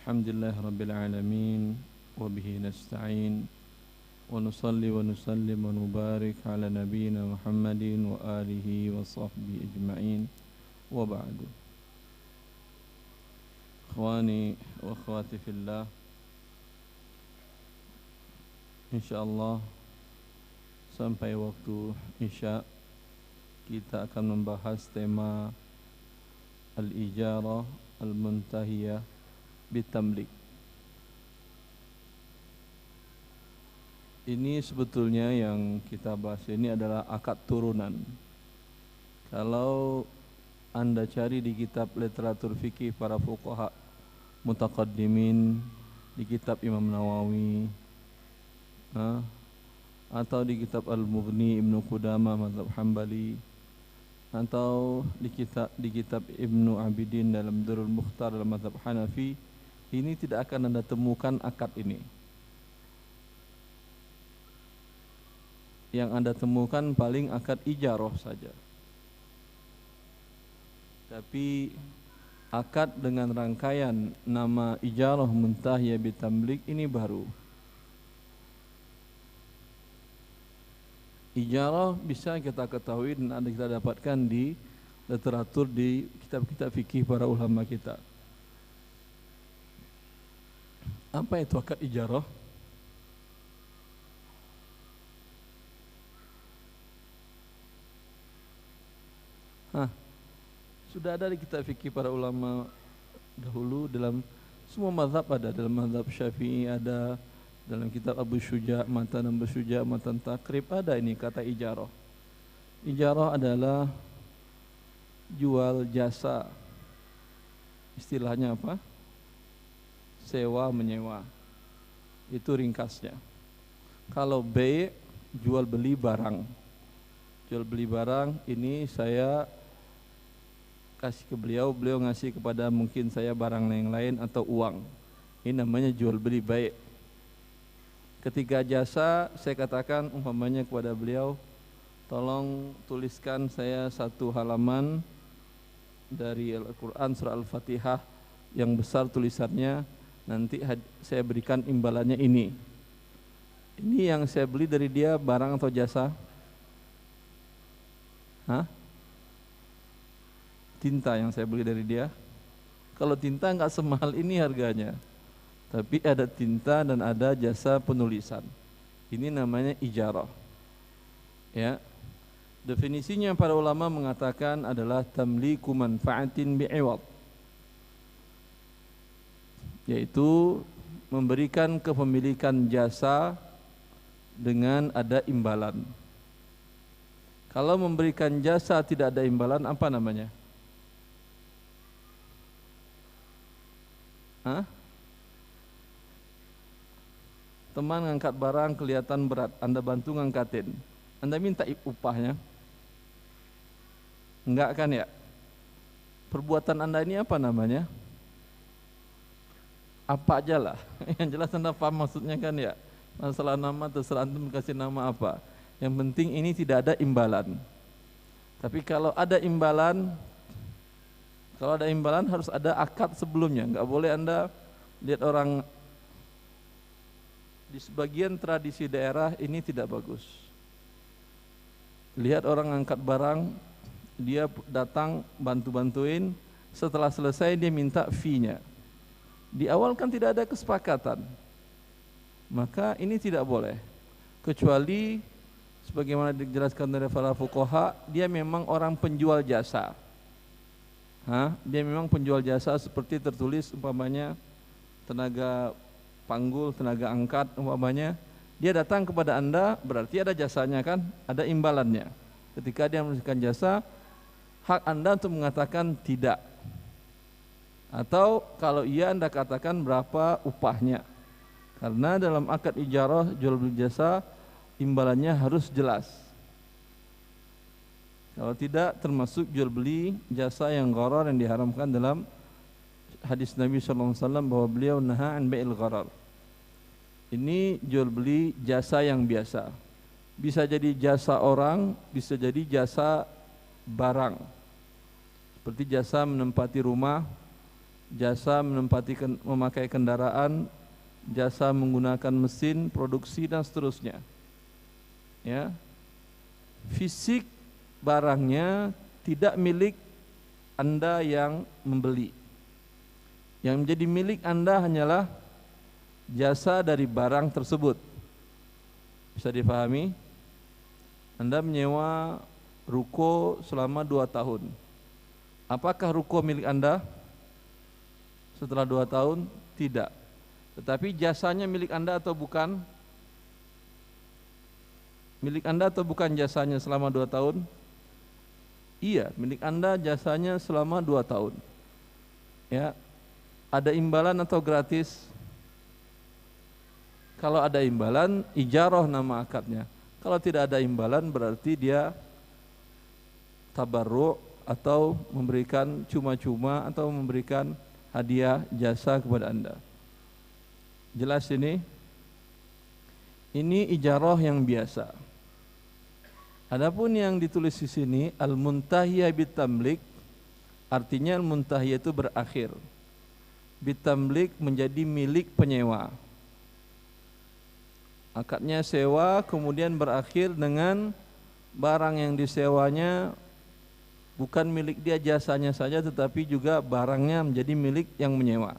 Alhamdulillah Rabbil Alamin wa bihi nasta'in wa nusalli wa nusallim wa nubarik ala nabiyyina Muhammadin wa alihi wa sahbihi ajma'in wa ba'du. Ikhwani wa akhwati fillah, insyaallah sampai waktu Isya kita akan membahas tema al-ijarah al-muntahiyah bitamlik. Ini sebetulnya yang kita bahas ini adalah akad turunan. Kalau Anda cari di kitab literatur fikih para fuqaha mutaqaddimin, di kitab Imam Nawawi, atau di kitab Al-Mughni Ibnu Qudamah mazhab Hambali, atau di kitab Ibnu Abidin dalam Durrul Mukhtar dalam mazhab Hanafi, ini tidak akan Anda temukan akad ini. Yang Anda temukan paling akad ijarah saja. Tapi akad dengan rangkaian nama ijarah muntahiyah bitamlik ini baru. Ijarah bisa kita ketahui dan ada kita dapatkan di literatur di kitab-kitab fikih para ulama kita. Apa itu akad ijarah? Sudah ada di kitab fikih para ulama dahulu, dalam semua mazhab ada, dalam mazhab Syafi'i ada, dalam kitab Abu Syuja' Matan Abu Syuja' Matan Takrib ada ini kata ijarah. Ijarah adalah jual jasa. Istilahnya apa? Sewa menyewa. Itu ringkasnya. Kalau bay, jual beli barang. Jual beli barang ini saya kasih ke beliau, beliau ngasih kepada mungkin saya barang yang lain atau uang. Ini namanya jual beli baik. Ketika jasa, saya katakan umpamanya kepada beliau, tolong tuliskan saya satu halaman dari Al-Quran surah Al-Fatihah yang besar tulisannya, nanti saya berikan imbalannya ini. Ini yang saya beli dari dia barang atau jasa? Tinta yang saya beli dari dia. Kalau tinta enggak semahal ini harganya, tapi ada tinta dan ada jasa penulisan. Ini namanya ijarah. Ya. Definisinya para ulama mengatakan adalah tamliku manfaatin bi'iwad, yaitu memberikan kepemilikan jasa dengan ada imbalan. Kalau memberikan jasa tidak ada imbalan, apa namanya? Teman ngangkat barang kelihatan berat, Anda bantu ngangkatin, Anda minta upahnya? Enggak kan ya? Perbuatan Anda ini apa namanya? Apa aja lah. Yang jelas Anda paham maksudnya kan ya? Masalah nama terserah antum kasih nama apa. Yang penting ini tidak ada imbalan. Tapi kalau ada imbalan harus ada akad sebelumnya. Enggak boleh Anda lihat orang di sebagian tradisi daerah ini tidak bagus. Lihat orang angkat barang, dia datang bantu-bantuin, setelah selesai dia minta fee-nya. Di awal kan tidak ada kesepakatan. Maka ini tidak boleh. Kecuali sebagaimana dijelaskan oleh para fuqaha, dia memang orang penjual jasa. Dia memang penjual jasa seperti tertulis umpamanya tenaga panggul, tenaga angkat umpamanya, dia datang kepada Anda berarti ada jasanya kan, ada imbalannya. Ketika dia memberikan jasa, hak Anda untuk mengatakan tidak. Atau kalau iya Anda katakan berapa upahnya. Karena dalam akad ijarah jual beli jasa imbalannya harus jelas. Kalau tidak termasuk jual beli jasa yang gharar yang diharamkan dalam hadis Nabi SAW bahwa beliau naha an bai'il gharar. Ini jual beli jasa yang biasa. Bisa jadi jasa orang, bisa jadi jasa barang. Seperti jasa menempati rumah, jasa memakai kendaraan, jasa menggunakan mesin produksi dan seterusnya. Ya. Fisik barangnya tidak milik Anda yang membeli. Yang menjadi milik Anda hanyalah jasa dari barang tersebut. Bisa dipahami? Anda menyewa ruko selama 2 tahun. Apakah ruko milik Anda setelah 2 tahun? Tidak. Tetapi jasanya milik Anda atau bukan? Milik Anda atau bukan jasanya selama 2 tahun? Iya, milik Anda jasanya selama 2 tahun. Ya. Ada imbalan atau gratis? Kalau ada imbalan, ijarah nama akadnya. Kalau tidak ada imbalan berarti dia tabarru' atau memberikan cuma-cuma atau memberikan hadiah jasa kepada Anda. Jelas ini? Ini ijarah yang biasa. Adapun yang ditulis di sini al-muntahiyah bitamlik, artinya al-muntahiyah itu berakhir. Bitamlik menjadi milik penyewa. Akadnya sewa kemudian berakhir dengan barang yang disewanya bukan milik dia jasanya saja, tetapi juga barangnya menjadi milik yang menyewa.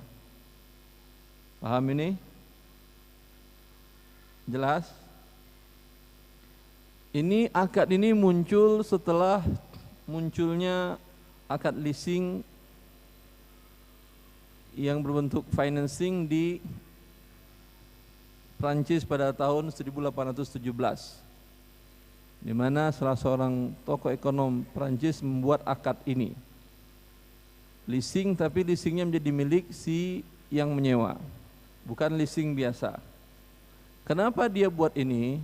Paham ini? Jelas? Ini akad ini muncul setelah munculnya akad leasing yang berbentuk financing di Prancis pada tahun 1817, di mana salah seorang tokoh ekonom Prancis membuat akad ini. Leasing, tapi leasingnya menjadi milik si yang menyewa, bukan leasing biasa. Kenapa dia buat ini?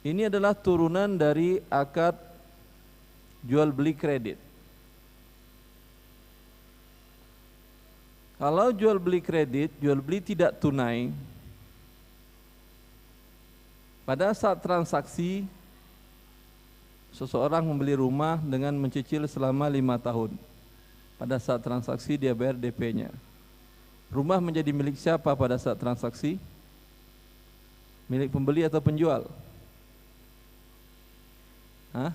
Ini adalah turunan dari akad jual beli kredit. Kalau jual beli kredit, jual beli tidak tunai, pada saat transaksi seseorang membeli rumah dengan mencicil selama 5 tahun. Pada saat transaksi dia bayar DP-nya. Rumah menjadi milik siapa pada saat transaksi? Milik pembeli atau penjual? Hah?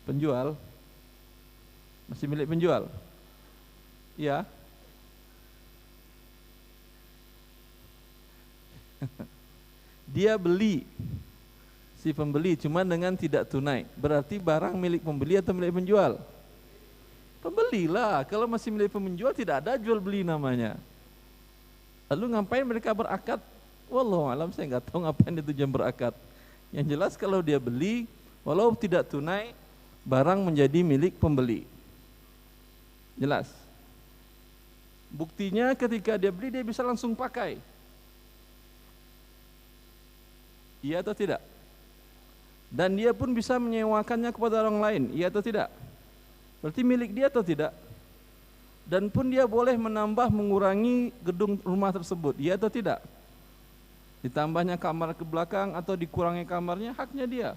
Penjual? Masih milik penjual? Iya. Dia beli, si pembeli, cuma dengan tidak tunai. Berarti barang milik pembeli atau milik penjual? Pembeli lah. Kalau masih milik penjual tidak ada jual beli namanya. Lalu ngapain mereka berakad? Wallahu alam, saya nggak tahu ngapain itu jam berakad. Yang jelas kalau dia beli, walau tidak tunai, barang menjadi milik pembeli. Jelas. Buktinya ketika dia beli dia bisa langsung pakai. Iya atau tidak? Dan dia pun bisa menyewakannya kepada orang lain, iya atau tidak? Berarti milik dia atau tidak? Dan pun dia boleh menambah mengurangi gedung rumah tersebut, iya atau tidak? Ditambahnya kamar ke belakang atau dikurangi kamarnya, haknya dia.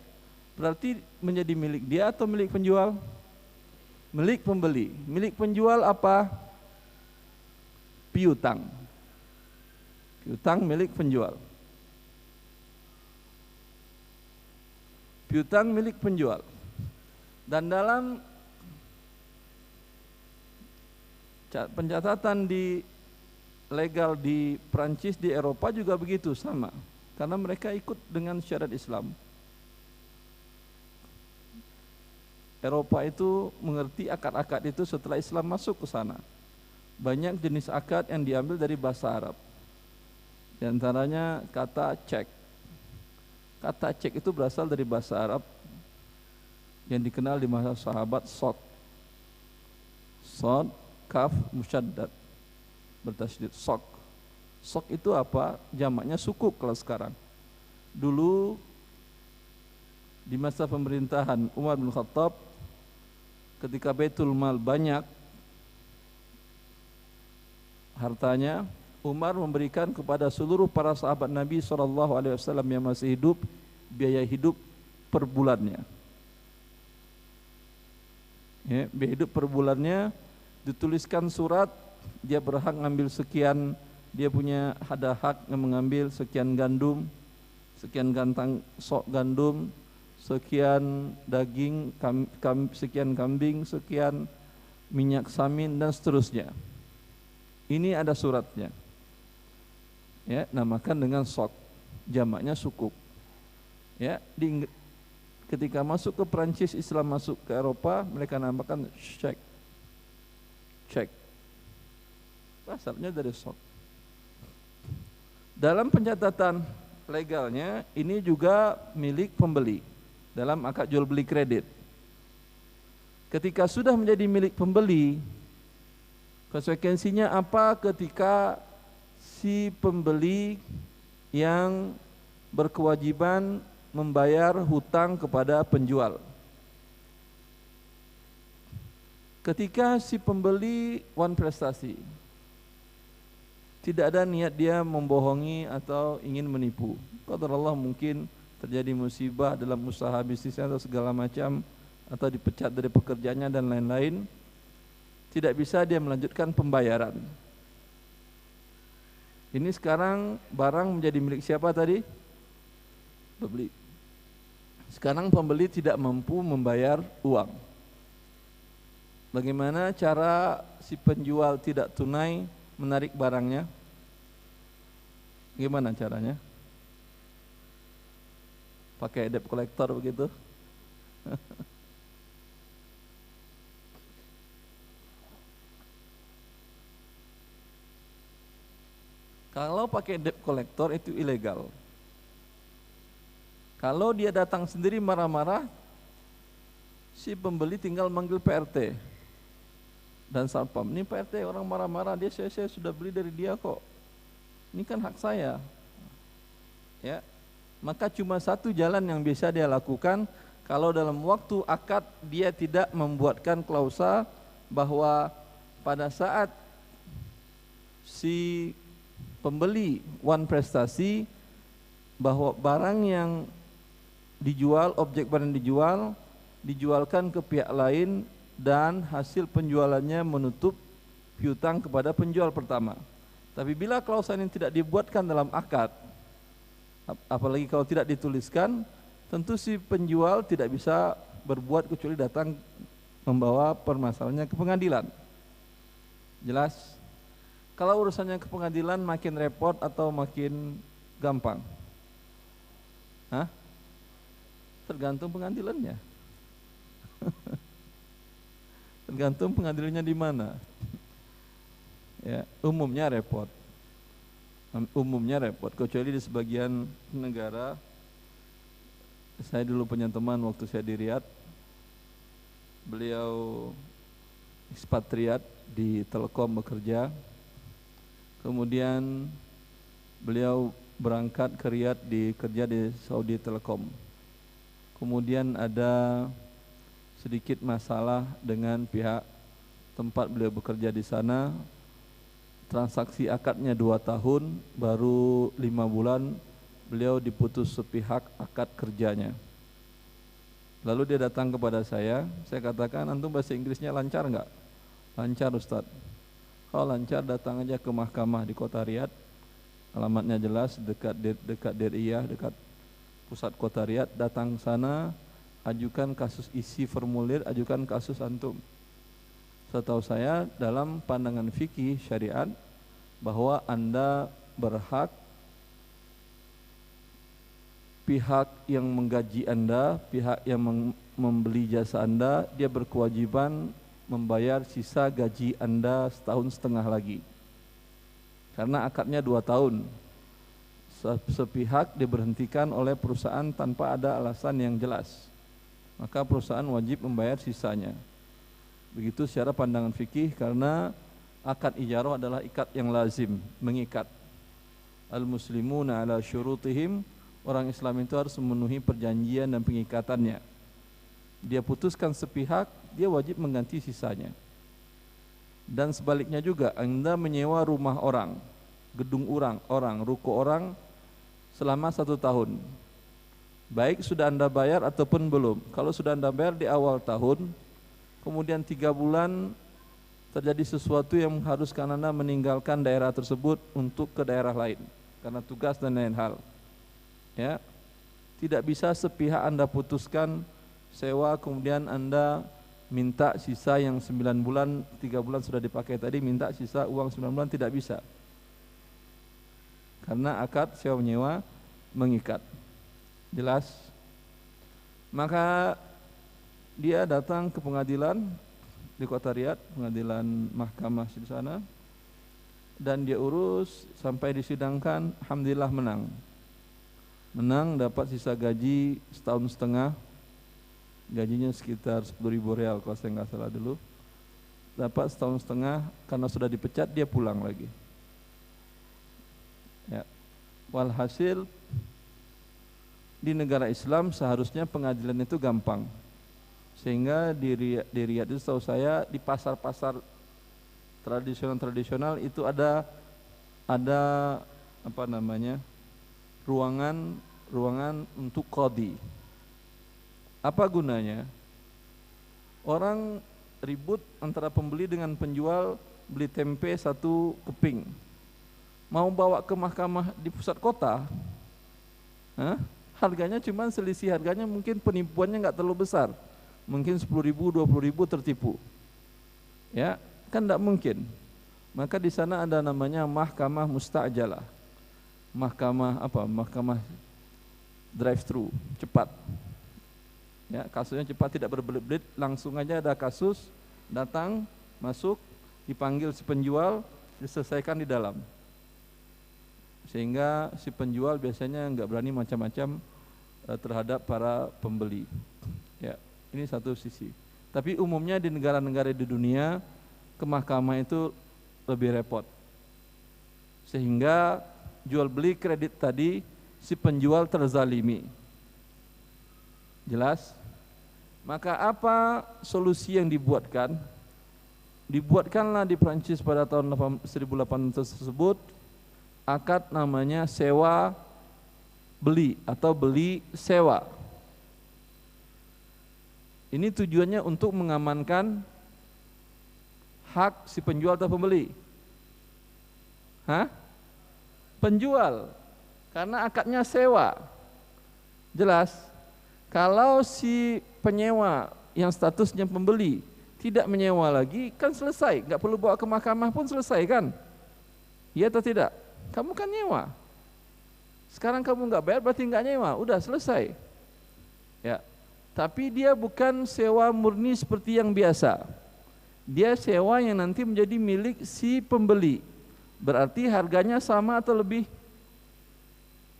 Berarti menjadi milik dia atau milik penjual? Milik pembeli. Milik penjual apa? Piutang. Piutang milik penjual. Piutang milik penjual. Dan dalam pencatatan di legal di Prancis, di Eropa juga begitu sama, karena mereka ikut dengan syariat Islam. Eropa itu mengerti akad-akad itu setelah Islam masuk ke sana. Banyak jenis akad yang diambil dari bahasa Arab. Di antaranya kata cek. Kata cek itu berasal dari bahasa Arab yang dikenal di masa sahabat sod. Sod, kaf, musyaddad, bertasydid, sok. Sok itu apa? Jamaknya sukuk kalau sekarang. Dulu di masa pemerintahan Umar bin Khattab, ketika Baitul Mal banyak hartanya, Umar memberikan kepada seluruh para sahabat Nabi SAW yang masih hidup biaya hidup per bulannya. Ya, biaya hidup per bulannya, dituliskan surat dia berhak mengambil sekian, dia punya ada hak mengambil sekian gandum, sekian gantang sok gandum, sekian daging, sekian kambing, sekian minyak samin dan seterusnya. Ini ada suratnya. Ya, namakan dengan sok, jamaknya sukuk. Ya, ketika masuk ke Prancis, Islam masuk ke Eropa, mereka namakan cek. Asalnya dari sok. Dalam pencatatan legalnya, ini juga milik pembeli dalam akad jual beli kredit. Ketika sudah menjadi milik pembeli, konsekuensinya apa ketika si pembeli yang berkewajiban membayar hutang kepada penjual? Ketika si pembeli wan prestasi, tidak ada niat dia membohongi atau ingin menipu. Qadarullah mungkin terjadi musibah dalam usaha bisnisnya atau segala macam, atau dipecat dari pekerjaannya dan lain-lain, tidak bisa dia melanjutkan pembayaran. Ini sekarang barang menjadi milik siapa tadi? Pembeli. Sekarang pembeli tidak mampu membayar uang. Bagaimana cara si penjual tidak tunai menarik barangnya? Gimana caranya? Pakai debt collector begitu? Kalau pakai debt collector itu ilegal. Kalau dia datang sendiri marah-marah, si pembeli tinggal manggil PRT dan satpam. Ini PRT orang marah-marah, dia saya sudah beli dari dia kok. Ini kan hak saya. Ya. Maka cuma satu jalan yang bisa dia lakukan kalau dalam waktu akad dia tidak membuatkan klausa bahwa pada saat si pembeli wan prestasi bahwa barang yang dijual, objek barang dijual, dijualkan ke pihak lain dan hasil penjualannya menutup piutang kepada penjual pertama. Tapi bila klausa ini tidak dibuatkan dalam akad, apalagi kalau tidak dituliskan, tentu si penjual tidak bisa berbuat kecuali datang membawa permasalahannya ke pengadilan. Jelas? Kalau urusannya ke pengadilan makin repot atau makin gampang? Hah? Tergantung pengadilannya. Tergantung pengadilannya di mana. Ya, umumnya repot. Umumnya repot, kecuali di sebagian negara. Saya dulu punya teman waktu saya di Riyadh. Beliau ekspatriat di Telkom bekerja. Kemudian beliau berangkat ke Riyadh kerja di Saudi Telekom. Kemudian ada sedikit masalah dengan pihak tempat beliau bekerja di sana. Transaksi akadnya 2 tahun, baru 5 bulan beliau diputus sepihak akad kerjanya. Lalu dia datang kepada saya katakan, antum bahasa Inggrisnya lancar enggak? Lancar Ustaz. Kalau lancar datang aja ke mahkamah di kota Riyadh, alamatnya jelas dekat Diriyah, dekat pusat kota Riyadh. Datang sana, ajukan kasus, isi formulir, ajukan kasus antum. Setahu saya dalam pandangan fikih syariat bahwa Anda berhak, pihak yang menggaji Anda, pihak yang membeli jasa Anda, dia berkewajiban membayar sisa gaji Anda 1,5 tahun lagi. Karena akadnya 2 tahun. Sepihak diberhentikan oleh perusahaan tanpa ada alasan yang jelas. Maka perusahaan wajib membayar sisanya. Begitu secara pandangan fikih, karena akad ijarah adalah ikat yang lazim, mengikat. Al-muslimuna ala syurutihim, orang Islam itu harus memenuhi perjanjian dan pengikatannya. Dia putuskan sepihak, dia wajib mengganti sisanya. Dan sebaliknya juga, Anda menyewa rumah orang, gedung orang, ruko orang selama 1 tahun. Baik sudah Anda bayar ataupun belum. Kalau sudah Anda bayar di awal tahun, kemudian 3 bulan terjadi sesuatu yang mengharuskan Anda meninggalkan daerah tersebut untuk ke daerah lain karena tugas dan lain hal. Ya. Tidak bisa sepihak Anda putuskan sewa kemudian Anda minta sisa yang 9 bulan, 3 bulan sudah dipakai tadi, minta sisa uang 9 bulan, tidak bisa. Karena akad sewa menyewa mengikat. Jelas? Maka dia datang ke pengadilan di Kota Riyadh, pengadilan mahkamah di sana, dan dia urus sampai disidangkan, alhamdulillah menang. Menang, dapat sisa gaji setahun setengah, gajinya sekitar 10.000 rial kalau saya nggak salah dulu. Dapat setahun setengah, karena sudah dipecat dia pulang lagi. Ya. Walhasil di negara Islam seharusnya pengadilan itu gampang. Sehingga di Riyadh itu setahu saya di pasar-pasar tradisional itu ada apa namanya? ruangan untuk qadhi. Apa gunanya? Orang ribut antara pembeli dengan penjual, beli tempe 1 keping. Mau bawa ke mahkamah di pusat kota, harganya cuma selisih harganya, mungkin penipuannya nggak terlalu besar. Mungkin 10.000, 20.000 tertipu. Ya, kan tidak mungkin. Maka di sana ada namanya mahkamah musta'jalah. Mahkamah drive-thru, cepat. Ya, kasusnya cepat, tidak berbelit-belit, langsung aja ada kasus, datang, masuk, dipanggil si penjual, diselesaikan di dalam. Sehingga si penjual biasanya nggak berani macam-macam terhadap para pembeli. Ya, ini satu sisi. Tapi umumnya di negara-negara di dunia ke mahkamah itu lebih repot. Sehingga jual beli kredit tadi si penjual terzalimi. Jelas? Maka apa solusi yang dibuatkan? Dibuatkanlah di Prancis pada tahun 1800 tersebut akad namanya sewa beli atau beli sewa. Ini tujuannya untuk mengamankan hak si penjual atau pembeli. Penjual, karena akadnya sewa. Jelas? Kalau si penyewa yang statusnya pembeli tidak menyewa lagi, kan selesai, nggak perlu bawa ke mahkamah pun selesai kan? Iya atau tidak? Kamu kan nyewa. Sekarang kamu nggak bayar berarti nggak nyewa, udah selesai. Ya. Tapi dia bukan sewa murni seperti yang biasa. Dia sewa yang nanti menjadi milik si pembeli. Berarti harganya sama atau lebih?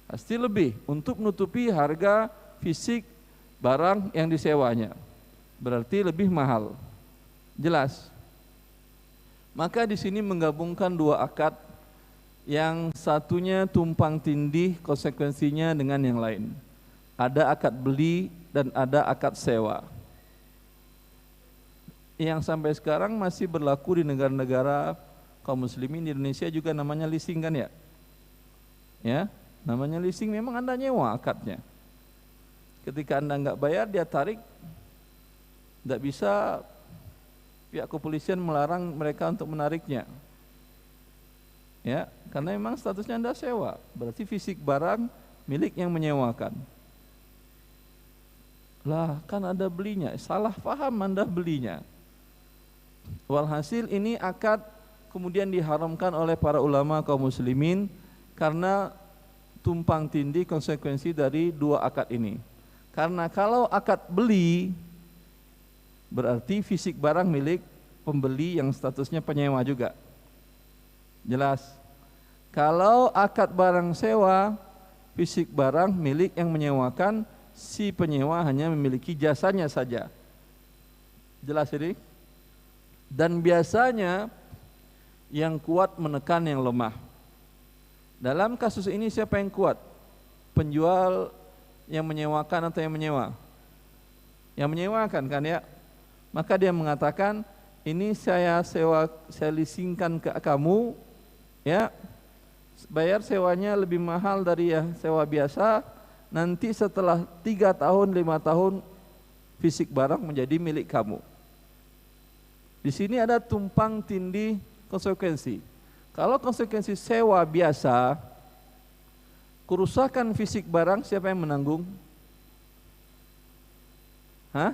Pasti lebih, untuk menutupi harga fisik barang yang disewanya. Berarti lebih mahal. Jelas? Maka di sini menggabungkan dua akad, yang satunya tumpang tindih konsekuensinya dengan yang lain. Ada akad beli dan ada akad sewa. Yang sampai sekarang masih berlaku di negara-negara kaum muslimin. Di Indonesia juga namanya leasing kan ya? Ya, namanya leasing, memang Anda nyewa akadnya. Ketika Anda nggak bayar, dia tarik. Tidak bisa pihak kepolisian melarang mereka untuk menariknya. Ya, karena memang statusnya Anda sewa, berarti fisik barang milik yang menyewakan. Lah, kan Anda belinya, salah paham Anda belinya. Walhasil ini akad kemudian diharamkan oleh para ulama kaum muslimin karena tumpang tindih konsekuensi dari dua akad ini. Karena kalau akad beli berarti fisik barang milik pembeli yang statusnya penyewa juga. Jelas? Kalau akad barang sewa, fisik barang milik yang menyewakan, si penyewa hanya memiliki jasanya saja. Jelas ini? Dan biasanya yang kuat menekan yang lemah. Dalam kasus ini siapa yang kuat? Penjual yang menyewakan atau yang menyewa? Yang menyewakan kan ya? Maka dia mengatakan, ini saya sewa, saya leasingkan ke kamu, ya, bayar sewanya lebih mahal dari ya sewa biasa. Nanti setelah 3 tahun, 5 tahun, fisik barang menjadi milik kamu. Di sini ada tumpang tindih konsekuensi. Kalau konsekuensi sewa biasa, kerusakan fisik barang siapa yang menanggung? Hah?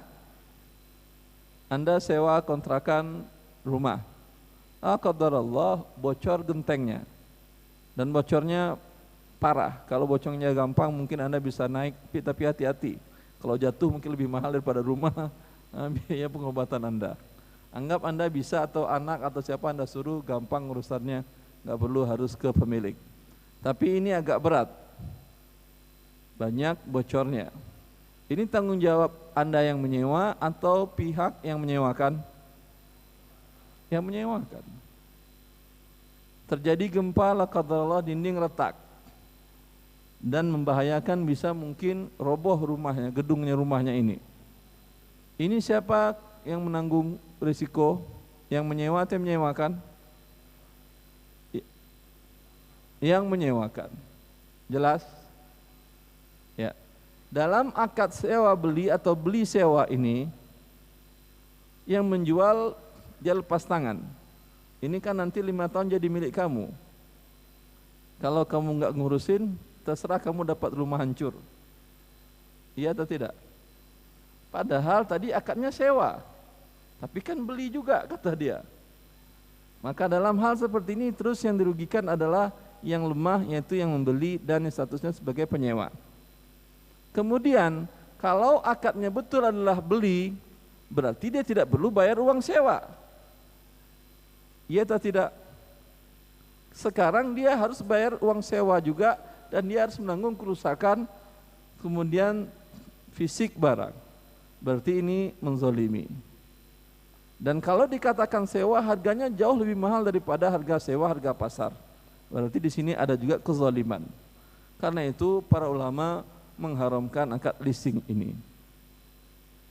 Anda sewa kontrakan rumah. Qadarullah bocor gentengnya. Dan bocornya parah. Kalau bocornya gampang mungkin Anda bisa naik, tapi hati-hati. Kalau jatuh mungkin lebih mahal daripada rumah biaya pengobatan Anda. Anggap Anda bisa atau anak atau siapa Anda suruh gampang urusannya, nggak perlu harus ke pemilik. Tapi ini agak berat. Banyak bocornya. Ini tanggung jawab Anda yang menyewa atau pihak yang menyewakan? Yang menyewakan. Terjadi gempa la qadarullah dinding retak dan membahayakan, bisa mungkin roboh rumahnya, gedungnya rumahnya ini. Ini siapa yang menanggung risiko? Yang menyewa atau yang menyewakan? Yang menyewakan. Jelas? Ya. Dalam akad sewa beli atau beli sewa ini, yang menjual dia lepas tangan. Ini kan nanti 5 tahun jadi milik kamu. Kalau kamu nggak ngurusin, terserah kamu dapat rumah hancur. Iya atau tidak? Padahal tadi akadnya sewa, tapi kan beli juga kata dia. Maka dalam hal seperti ini terus yang dirugikan adalah yang lemah, yaitu yang membeli dan yang statusnya sebagai penyewa. Kemudian kalau akadnya betul adalah beli, berarti dia tidak perlu bayar uang sewa. Iya atau tidak? Sekarang dia harus bayar uang sewa juga dan dia harus menanggung kerusakan kemudian fisik barang. Berarti ini menzolimi. Dan kalau dikatakan sewa harganya jauh lebih mahal daripada harga sewa harga pasar. Berarti di sini ada juga kezaliman. Karena itu para ulama mengharamkan akad leasing ini.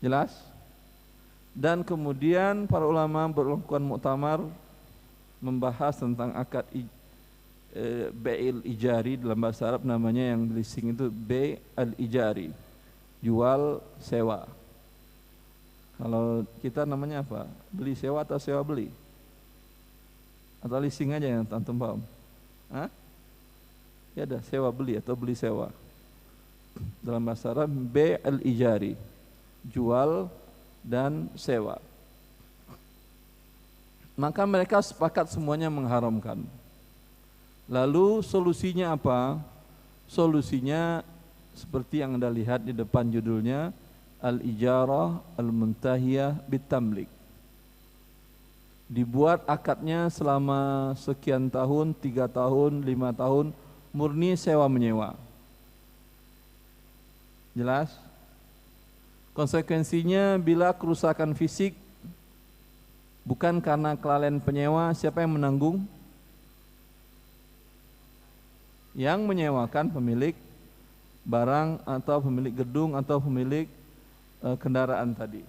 Jelas? Dan kemudian para ulama berlakukan muktamar membahas tentang akad bai'il ijari, dalam bahasa Arab namanya yang leasing itu bai'il ijari, jual sewa. Kalau kita namanya apa? Beli sewa atau sewa beli? Atau leasing aja yang antum paham? Hah? Ya ada sewa beli atau beli sewa. Dalam bahasa Arab bai'il ijari, jual dan sewa. Maka mereka sepakat semuanya mengharamkan. Lalu solusinya apa? Solusinya seperti yang Anda lihat di depan judulnya, al-ijarah al-muntahiyah bitamlik. Dibuat akadnya selama sekian tahun, 3 tahun, 5 tahun, murni sewa menyewa. Jelas? Konsekuensinya bila kerusakan fisik bukan karena kelalaian penyewa, siapa yang menanggung? Yang menyewakan pemilik barang atau pemilik gedung atau pemilik kendaraan tadi.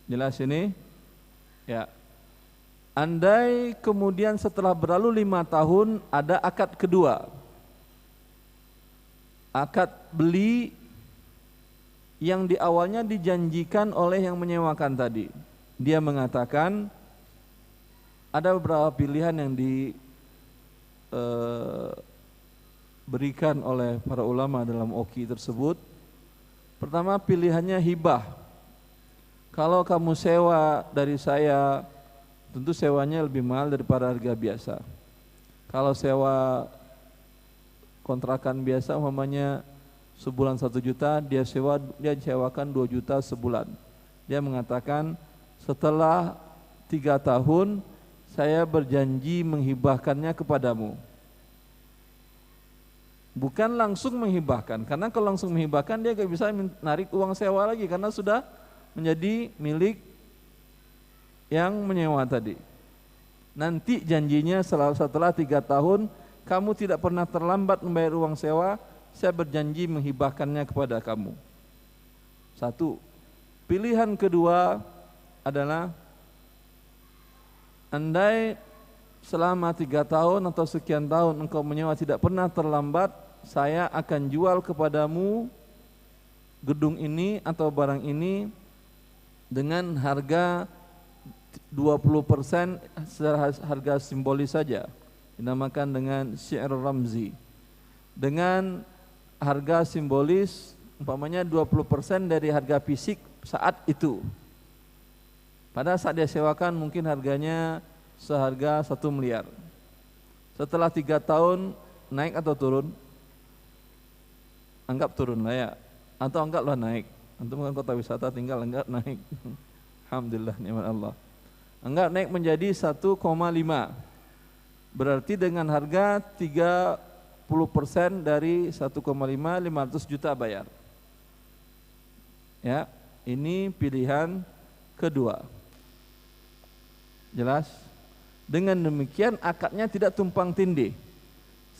Jelas ini? Ya. Andai kemudian setelah berlalu 5 tahun ada akad kedua, akad beli yang di awalnya dijanjikan oleh yang menyewakan tadi. Dia mengatakan ada beberapa pilihan yang diberikan oleh para ulama dalam oki tersebut. Pertama pilihannya hibah. Kalau kamu sewa dari saya, tentu sewanya lebih mahal daripada harga biasa. Kalau sewa kontrakan biasa umpamanya sebulan 1 juta, dia sewakan 2 juta sebulan. Dia mengatakan setelah 3 tahun saya berjanji menghibahkannya kepadamu. Bukan langsung menghibahkan, karena kalau langsung menghibahkan dia gak bisa menarik uang sewa lagi karena sudah menjadi milik yang menyewa tadi. Nanti janjinya setelah 3 tahun kamu tidak pernah terlambat membayar uang sewa, saya berjanji menghibahkannya kepada kamu. 1. Pilihan kedua adalah andai selama 3 tahun atau sekian tahun engkau menyewa tidak pernah terlambat, saya akan jual kepadamu gedung ini atau barang ini dengan harga 20% secara harga simbolis saja, dinamakan dengan syi'r ramzi. Dengan harga simbolis umpamanya 20% dari harga fisik saat itu. Pada saat dia sewakan mungkin harganya seharga 1 miliar. Setelah 3 tahun naik atau turun? Anggap turun lah ya, atau anggaplah naik. Antum kan kota wisata tinggal anggap naik. Alhamdulillah nikmat Allah. Anggap naik menjadi 1,5. Berarti dengan harga 30% dari 1,5, 500 juta bayar. Ya, ini pilihan kedua. Jelas? Dengan demikian akadnya tidak tumpang tindih.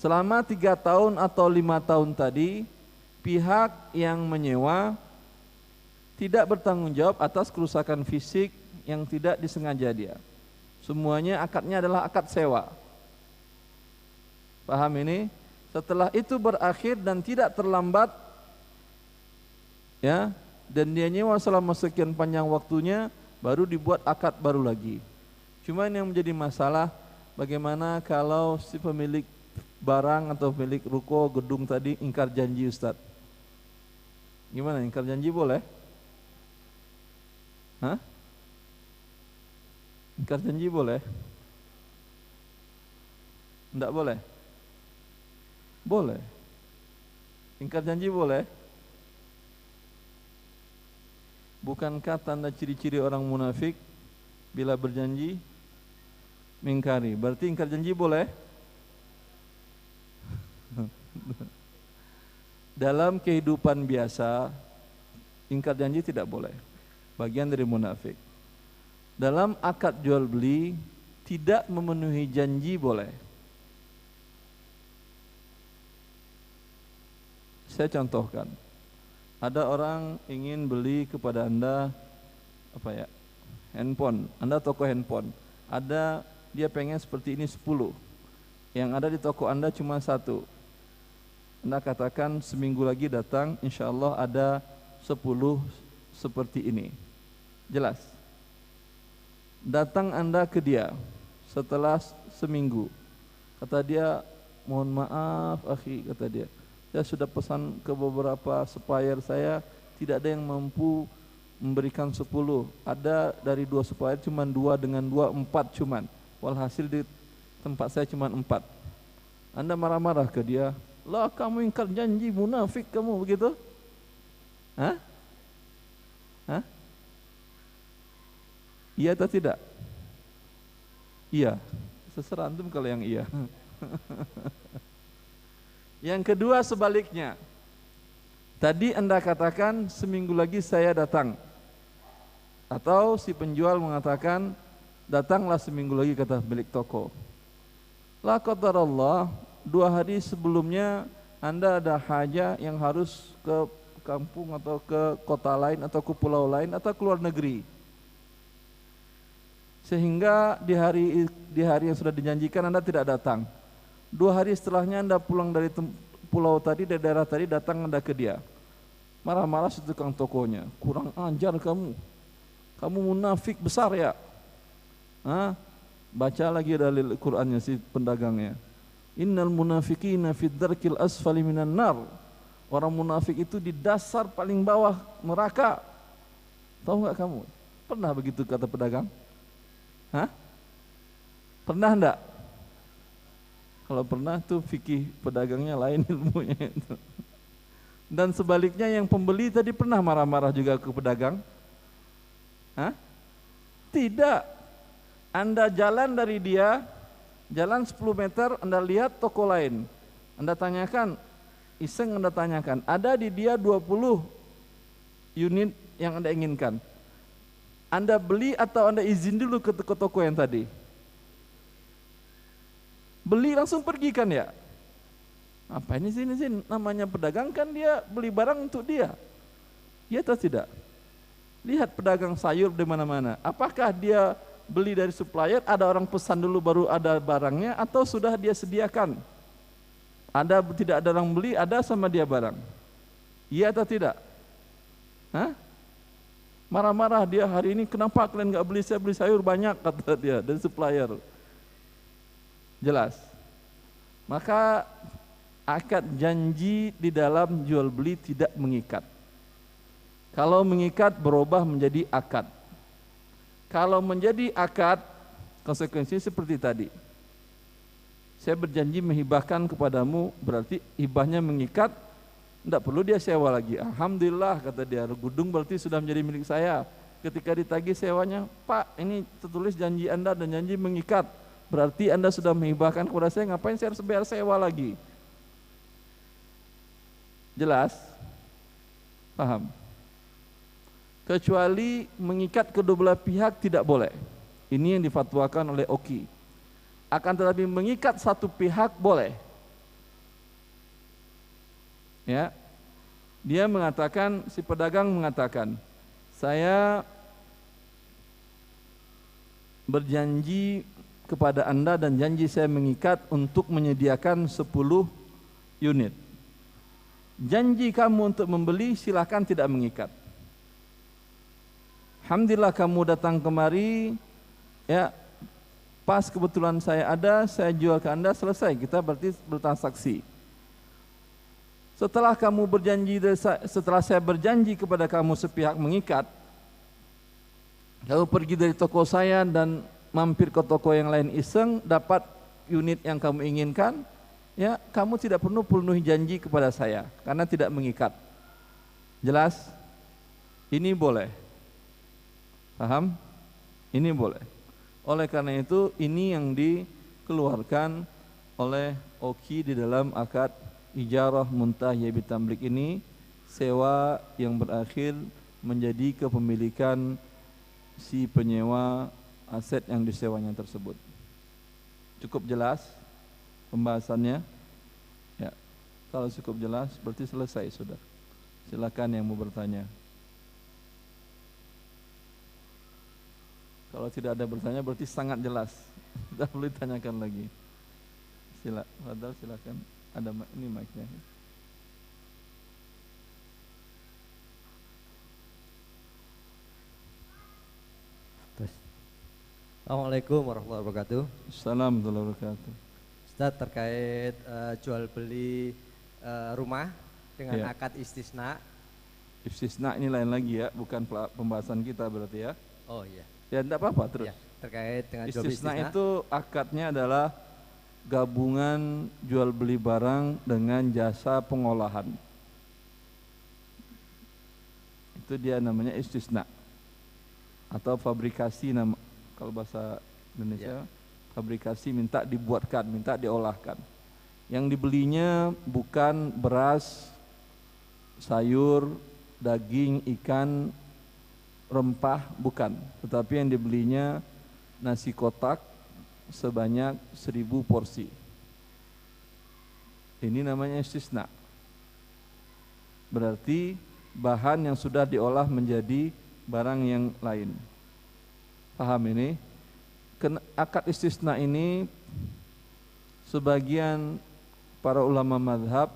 Selama 3 tahun atau 5 tahun tadi, pihak yang menyewa tidak bertanggung jawab atas kerusakan fisik yang tidak disengaja dia. Semuanya akadnya adalah akad sewa. Paham ini? Setelah itu berakhir dan tidak terlambat, ya, dan dia nyewa selama sekian panjang waktunya, baru dibuat akad baru lagi. Cuman yang menjadi masalah, bagaimana kalau si pemilik barang atau pemilik ruko gedung tadi ingkar janji, Ustaz? Gimana, ingkar janji boleh? Hah? Ingkar janji boleh? Enggak boleh? Boleh. Ingkar janji boleh? Bukankah tanda ciri-ciri orang munafik bila berjanji mengingkari? Berarti ingkar janji boleh? Dalam kehidupan biasa ingkar janji tidak boleh, bagian dari munafik. Dalam akad jual beli tidak memenuhi janji boleh. Saya contohkan, ada orang ingin beli kepada Anda handphone, Anda toko handphone, dia pengen seperti ini 10, yang ada di toko Anda cuma 1. Anda katakan seminggu lagi datang, insya Allah ada 10 seperti ini. Jelas? Datang Anda ke dia setelah seminggu, kata dia, mohon maaf akhi, kata dia, saya sudah pesan ke beberapa supplier saya, tidak ada yang mampu memberikan 10. Ada dari 2 supplier cuma 2, dengan 2 4 cuman. Walhasil di tempat saya cuma 4. Anda marah-marah ke dia, lah kamu ingkar janji, munafik kamu, begitu? Hah? Hah? Iya atau tidak? Iya. Terserah antum kalau yang iya. Yang kedua sebaliknya. Tadi Anda katakan seminggu lagi saya datang. Atau si penjual mengatakan datanglah seminggu lagi, kata milik toko. La qadarallah, 2 hari sebelumnya Anda ada hajah yang harus ke kampung atau ke kota lain atau ke pulau lain atau ke luar negeri. Sehingga di hari yang sudah dijanjikan Anda tidak datang. 2 hari setelahnya Anda pulang dari pulau tadi, dari daerah tadi, datang Anda ke dia. Marah-marah si tukang tokonya, kurang ajar kamu munafik besar ya. Hah? Baca lagi dalil Qur'annya si pedagangnya. Innal munafiqina fid darkil asfali minan nar. Orang munafik itu di dasar paling bawah neraka. Tahu enggak kamu? Pernah begitu kata pedagang? Hah? Pernah enggak? Kalau pernah tuh fikih pedagangnya lain ilmunya itu. Dan sebaliknya yang pembeli tadi pernah marah-marah juga ke pedagang? Hah? Tidak. Anda jalan dari dia, jalan 10 meter, Anda lihat toko lain. Anda tanyakan, iseng Anda tanyakan, ada di dia 20 unit yang Anda inginkan. Anda beli atau Anda izin dulu ke toko yang tadi? Beli langsung pergi kan ya? Apa ini sini namanya pedagang kan, dia beli barang untuk dia. Iya atau tidak? Lihat pedagang sayur di mana-mana. Apakah dia beli dari supplier, ada orang pesan dulu baru ada barangnya, atau sudah dia sediakan? Tidak ada orang beli, ada sama dia barang. Iya atau tidak? Hah? Marah-marah dia, hari ini kenapa kalian nggak beli, saya beli sayur banyak, kata dia, dan supplier. Jelas. Maka akad janji di dalam jual beli tidak mengikat. Kalau mengikat berubah menjadi akad. Kalau menjadi akad, konsekuensinya seperti tadi. Saya berjanji menghibahkan kepadamu, berarti hibahnya mengikat, tidak perlu dia sewa lagi. Alhamdulillah, kata dia, gedung berarti sudah menjadi milik saya. Ketika ditagih sewanya, Pak, ini tertulis janji Anda dan janji mengikat, berarti Anda sudah menghibahkan kepada saya, ngapain saya harus bayar sewa lagi? Jelas? Paham? Kecuali mengikat kedua belah pihak tidak boleh. Ini yang difatwakan oleh Oki. Akan tetapi mengikat satu pihak boleh. Ya. Dia mengatakan, si pedagang mengatakan, saya berjanji kepada Anda dan janji saya mengikat untuk menyediakan 10 unit. Janji kamu untuk membeli, silakan tidak mengikat. Alhamdulillah kamu datang kemari, ya, pas kebetulan saya ada, saya jual ke Anda, selesai, kita berarti bertransaksi. Setelah kamu berjanji, setelah saya berjanji kepada kamu sepihak mengikat, kamu pergi dari toko saya dan mampir ke toko yang lain iseng, dapat unit yang kamu inginkan, ya, kamu tidak perlu penuhi janji kepada saya karena tidak mengikat. Jelas? Ini boleh. Paham? Ini boleh. Oleh karena itu, ini yang dikeluarkan oleh Oki di dalam akad ijarah muntahiyah bitamlik ini, sewa yang berakhir menjadi kepemilikan si penyewa aset yang disewanya tersebut. Cukup jelas pembahasannya? Ya. Kalau cukup jelas berarti selesai sudah. Silakan yang mau bertanya. Kalau tidak ada bertanya berarti sangat jelas. Tidak perlu ditanyakan lagi. Silakan. Ada ini mic-nya. Assalamualaikum warahmatullahi wabarakatuh. Assalamualaikum warahmatullahi wabarakatuh. Ustaz, terkait jual beli rumah dengan ya. akad istisna. Istisna ini lain lagi ya, bukan pembahasan kita berarti ya. Oh iya. Ya tidak apa-apa terus. Ya, terkait dengan jual beli istisna itu akadnya adalah gabungan jual beli barang dengan jasa pengolahan. Itu dia namanya istisna atau fabrikasi, nama kalau bahasa Indonesia ya. Fabrikasi, minta dibuatkan, minta diolahkan. Yang dibelinya bukan beras, sayur, daging, ikan, rempah, bukan, tetapi yang dibelinya nasi kotak sebanyak 1000 porsi. Ini namanya istisna. Berarti bahan yang sudah diolah menjadi barang yang lain. Paham ini? Akad istisna ini sebagian para ulama mazhab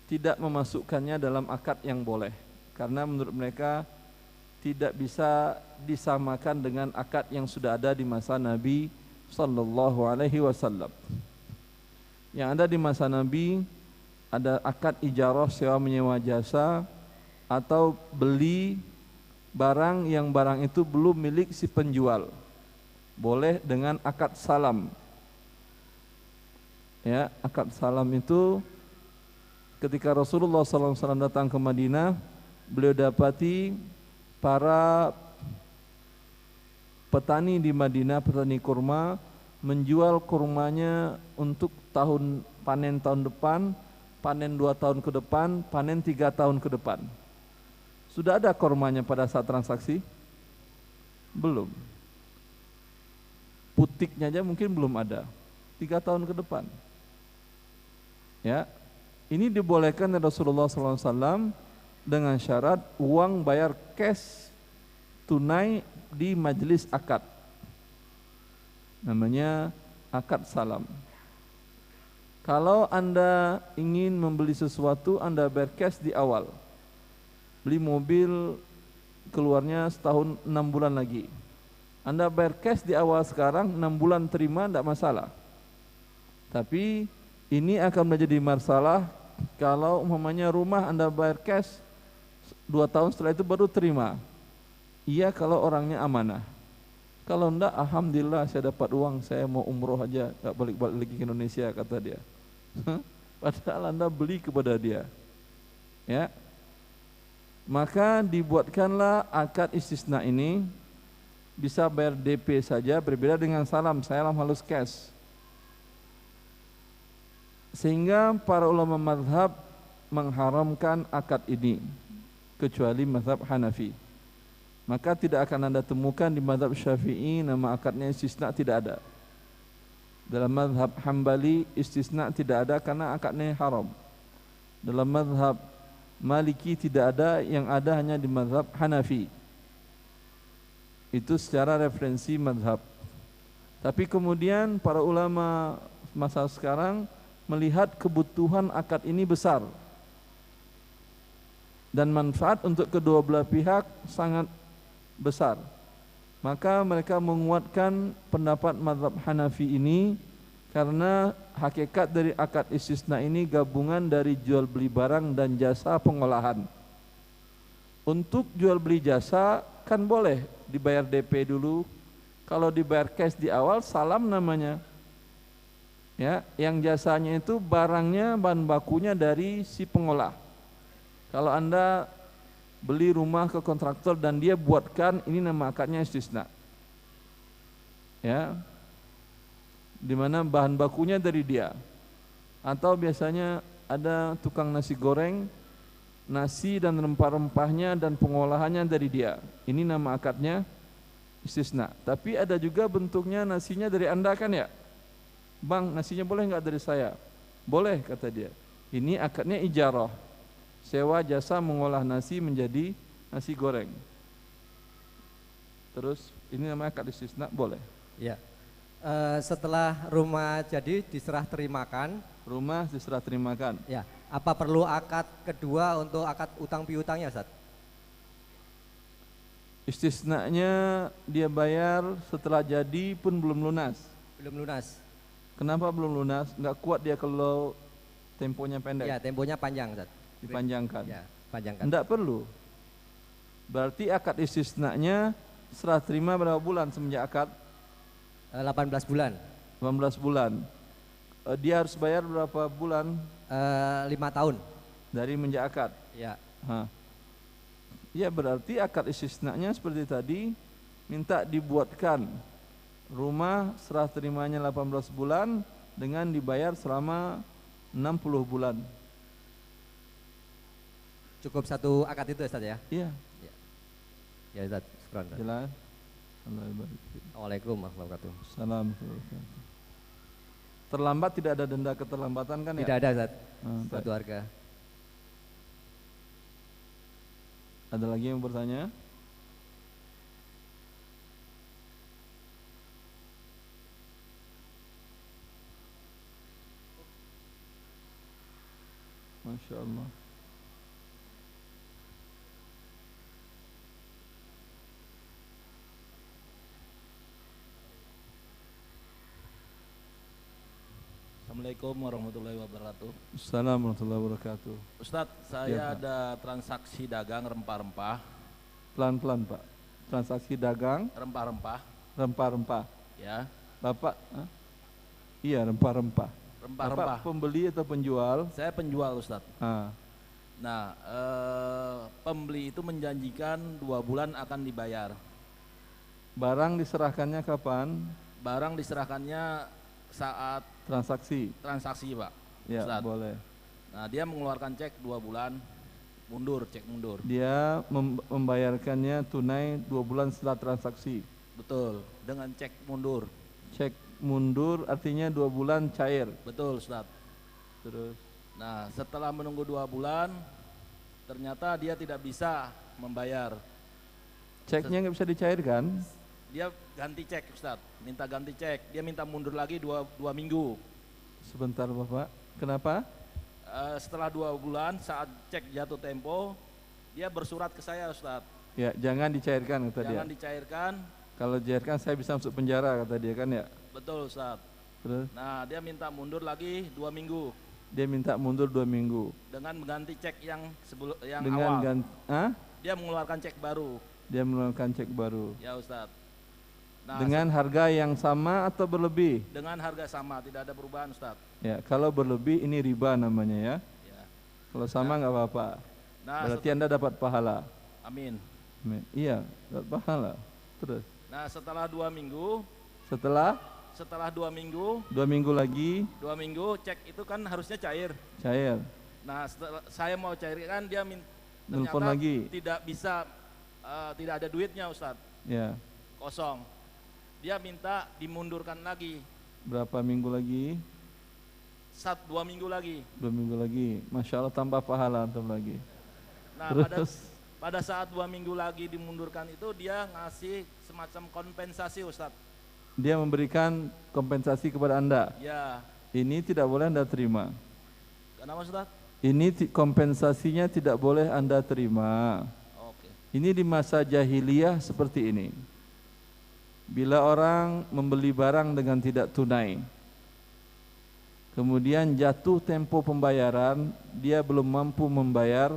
tidak memasukkannya dalam akad yang boleh, karena menurut mereka tidak bisa disamakan dengan akad yang sudah ada di masa Nabi Sallallahu Alaihi Wasallam. Yang ada di masa Nabi ada akad ijarah, sewa menyewa jasa, atau beli barang yang barang itu belum milik si penjual. Boleh dengan akad salam. Ya, akad salam itu ketika Rasulullah SAW datang ke Madinah, beliau dapati para petani di Madinah, petani kurma, menjual kurmanya untuk panen tahun depan, panen 2 tahun ke depan, panen 3 tahun ke depan. Sudah ada kurmanya pada saat transaksi? Belum. Putiknya aja mungkin belum ada. 3 tahun ke depan. Ya, ini dibolehkan oleh Rasulullah SAW dengan syarat uang bayar cash tunai di majelis akad. Namanya akad salam. Kalau Anda ingin membeli sesuatu, Anda bayar cash di awal. Beli mobil keluarnya setahun 6 bulan lagi. Anda bayar cash di awal sekarang, 6 bulan terima tidak masalah. Tapi ini akan menjadi masalah kalau umpamanya rumah Anda bayar cash 2 tahun setelah itu baru terima. Iya kalau orangnya amanah. Kalau enggak, alhamdulillah saya dapat uang, saya mau umroh aja, enggak balik-balik lagi ke Indonesia, kata dia. Padahal Anda beli kepada dia. Ya. Maka dibuatkanlah akad istisna ini, bisa bayar DP saja, berbeda dengan salam halus cash. Sehingga para ulama mazhab mengharamkan akad ini, kecuali mazhab Hanafi. Maka tidak akan Anda temukan di mazhab Syafi'i nama akadnya istisna, tidak ada. Dalam mazhab Hambali istisna tidak ada karena akadnya haram. Dalam mazhab Maliki tidak ada, yang ada hanya di mazhab Hanafi. Itu secara referensi mazhab. Tapi kemudian para ulama masa sekarang melihat kebutuhan akad ini besar dan manfaat untuk kedua belah pihak sangat besar. Maka mereka menguatkan pendapat mazhab Hanafi ini karena hakikat dari akad istisna ini gabungan dari jual beli barang dan jasa pengolahan. Untuk jual beli jasa kan boleh dibayar DP dulu. Kalau dibayar cash di awal salam namanya. Ya, yang jasanya itu barangnya, bahan bakunya dari si pengolah. Kalau Anda beli rumah ke kontraktor dan dia buatkan, ini nama akadnya istisna. Ya, dimana bahan bakunya dari dia. Atau biasanya ada tukang nasi goreng, nasi dan rempah-rempahnya dan pengolahannya dari dia. Ini nama akadnya istisna. Tapi ada juga bentuknya nasinya dari Anda kan ya? Bang, nasinya boleh nggak dari saya? Boleh, kata dia. Ini akadnya ijarah, sewa jasa mengolah nasi menjadi nasi goreng. Terus ini namanya akad istisna, boleh. Ya. Setelah rumah jadi diserah terimakan. Rumah diserah terimakan. Ya. Apa perlu akad kedua untuk akad utang piutangnya, Ustaz? Istisnanya dia bayar setelah jadi pun belum lunas. Belum lunas. Kenapa belum lunas? Nggak kuat dia kalau temponya pendek. Ya, temponya panjang, Ustaz. Dipanjangkan. Ya, panjangkan. Nggak perlu. Berarti akad istisnanya serah terima berapa bulan semenjak akad? 18 bulan. 18 bulan. Dia harus bayar berapa bulan? 5 tahun. Dari menjak akad. Ya. Ya berarti akad istisnanya seperti tadi, minta dibuatkan rumah serah terimanya 18 bulan dengan dibayar selama 60 bulan. Cukup satu akad itu, Ustaz ya? Iya. Ya, Ustaz. Syukran. Jelas. Assalamualaikum warahmatullahi wabarakatuh. Assalamualaikum. Terlambat tidak ada denda keterlambatan kan ya? Tidak ada, Ustaz. Satu harga. Ada lagi yang bertanya? Masya Allah. Assalamualaikum warahmatullahi wabarakatuh. Assalamualaikum warahmatullahi wabarakatuh. Ustadz, saya ada transaksi dagang rempah-rempah. Pelan-pelan Pak. Transaksi dagang Rempah-rempah. Rempah-rempah. Ya. Bapak? Iya, rempah-rempah. Rempah-rempah. Bapak pembeli atau penjual? Saya penjual, Ustadz. Nah, pembeli itu menjanjikan 2 bulan akan dibayar. barang diserahkannya kapan? Barang diserahkannya saat Transaksi. Pak. Ya, Ustadz. boleh. Nah, dia mengeluarkan cek 2 bulan, cek mundur. Dia membayarkannya tunai 2 bulan setelah transaksi. Betul, dengan cek mundur. Cek mundur artinya 2 bulan cair. Betul, Ustadz. Terus? Nah, setelah menunggu 2 bulan, ternyata dia tidak bisa membayar. Ceknya nggak bisa dicairkan? Dia ganti cek, Ustadz, minta ganti cek. Dia minta mundur lagi 2 minggu. Sebentar Bapak, kenapa? Setelah 2 bulan saat cek jatuh tempo, dia bersurat ke saya, Ustadz. Ya, jangan dicairkan kata dia. Jangan dicairkan. Kalau dicairkan saya bisa masuk penjara kata dia kan ya. Betul Ustaz. Terus Nah, dia minta mundur lagi 2 minggu dia minta mundur 2 minggu dengan mengganti cek yang sebelum yang dengan awal. Dia mengeluarkan cek baru. Dia mengeluarkan cek baru. Ya Ustaz. Nah, dengan harga yang sama atau berlebih? Dengan harga sama, tidak ada perubahan Ustaz. Ya, kalau berlebih ini riba namanya ya. Ya. Kalau sama nggak apa-apa. Nah, berarti Anda dapat pahala. Amin. Amin. Iya, dapat pahala. Terus. Nah, setelah 2 minggu, setelah 2 minggu, 2 minggu lagi, 2 minggu cek itu kan harusnya cair. Nah, setelah saya mau cairkan dia nelpon ternyata lagi. Tidak bisa, tidak ada duitnya Ustaz. Ya. Kosong. Dia minta dimundurkan lagi. Berapa minggu lagi? 2 minggu lagi. 2 minggu lagi. Masya Allah tambah pahala antum lagi. Nah, pada saat 2 minggu lagi dimundurkan itu dia ngasih semacam kompensasi Ustaz. Dia memberikan kompensasi kepada Anda. Ya. Ini tidak boleh Anda terima. Kenapa Ustaz? Ini kompensasinya tidak boleh Anda terima. Oke. Ini di masa jahiliyah seperti ini. Bila orang membeli barang dengan tidak tunai, kemudian jatuh tempo pembayaran, dia belum mampu membayar,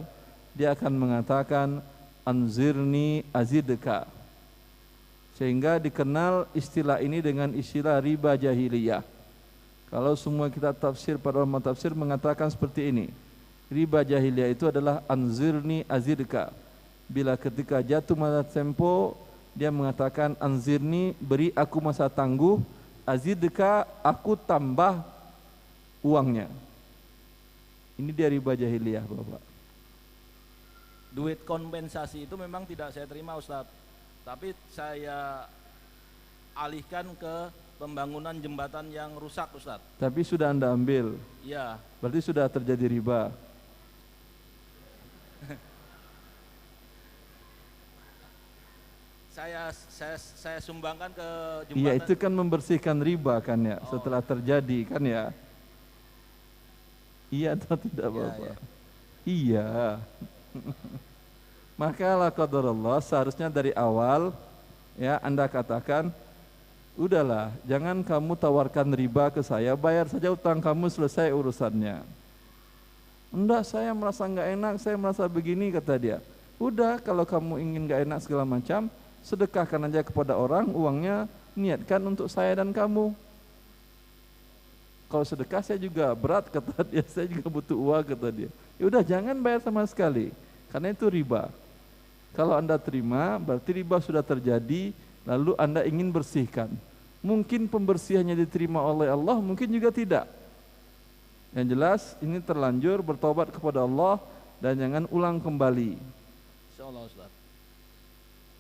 dia akan mengatakan anzirni azidka. Sehingga dikenal istilah ini dengan istilah riba jahiliyah. Kalau semua kitab tafsir, para ulama tafsir mengatakan seperti ini. Riba jahiliyah itu adalah anzirni azidka. Bila ketika jatuh masa tempo, dia mengatakan anzirni, beri aku masa tangguh, azidka, aku tambah uangnya. Ini dia riba jahiliyah, Bapak. Duit kompensasi itu memang tidak saya terima Ustaz. Tapi saya alihkan ke pembangunan jembatan yang rusak Ustaz. Tapi sudah Anda ambil. Iya. Berarti sudah terjadi riba. Saya sumbangkan ke jembatan. Iya, itu kan membersihkan riba kan ya, setelah terjadi kan ya. Iya atau tidak Bapak? Iya. Maka la qadarullah, seharusnya dari awal ya Anda katakan, udahlah, jangan kamu tawarkan riba ke saya, bayar saja utang kamu, selesai urusannya. Enggak, saya merasa enggak enak, saya merasa begini, kata dia. Udah, kalau kamu ingin enggak enak segala macam, sedekahkan aja kepada orang, uangnya niatkan untuk saya dan kamu. Kalau sedekah saya juga berat, kata dia, saya juga butuh uang, kata dia. Ya udah, jangan bayar sama sekali, karena itu riba. Kalau Anda terima, berarti riba sudah terjadi, lalu Anda ingin bersihkan. Mungkin pembersihannya diterima oleh Allah, mungkin juga tidak. Yang jelas ini terlanjur, bertobat kepada Allah dan jangan ulang kembali. Insyaallah Ustaz.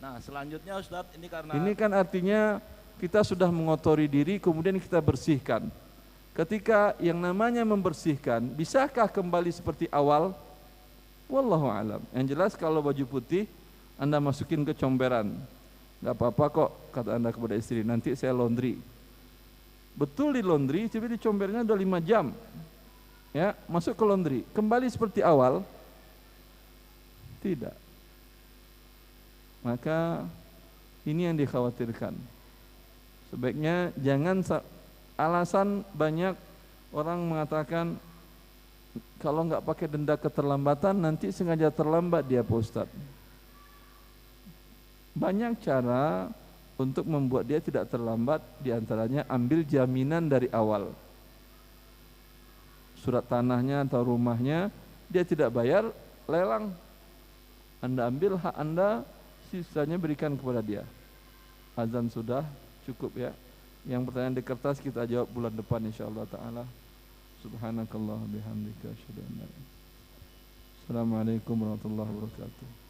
Nah, selanjutnya Ustaz, ini kan artinya kita sudah mengotori diri, kemudian kita bersihkan. Ketika yang namanya membersihkan, bisakah kembali seperti awal? Wallahu alam. Yang jelas kalau baju putih Anda masukin ke comberan, nggak apa-apa kok, kata Anda kepada istri, nanti saya laundry. Betul di laundry, tapi di combernya udah 5 jam. Ya, masuk ke laundry, kembali seperti awal? Tidak. Maka ini yang dikhawatirkan. Sebaiknya jangan alasan banyak orang mengatakan kalau nggak pakai denda keterlambatan nanti sengaja terlambat dia Pak Ustadz. Banyak cara untuk membuat dia tidak terlambat, diantaranya ambil jaminan dari awal. Surat tanahnya atau rumahnya dia tidak bayar, lelang. Anda ambil hak Anda, sisanya berikan kepada dia. Azan sudah, cukup ya. Yang pertanyaan di kertas kita jawab bulan depan insyaallah taala. Subhanakallah bihamdika asyhadu an la ilaha illa anta. Assalamualaikum warahmatullahi wabarakatuh.